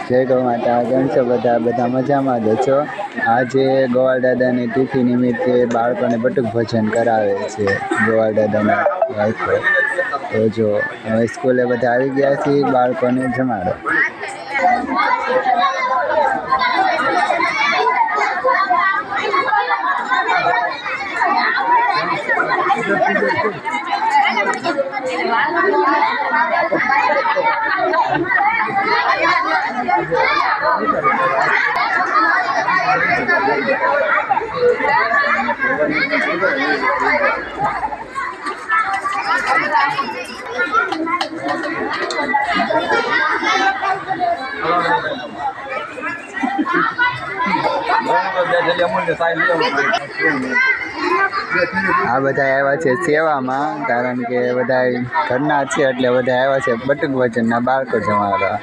જય ગૌ માતા. કેમ છો બધા મજામાં જ છો? આજે ગોવાળ દાદાની તિથિ નિમિત્તે બાળકોને બટુક ભોજન કરાવે છે ગોવાળ દાદાના વાઈફો. તો જો હવે સ્કૂલે બધા આવી ગયા છે, બાળકોને જમાડો. આ બધા આવ્યા છે સેવામાં, કારણ કે બધા ઘરના છે એટલે બધા આવ્યા છે બટુક ભોજનના બાળકો જમાડવા.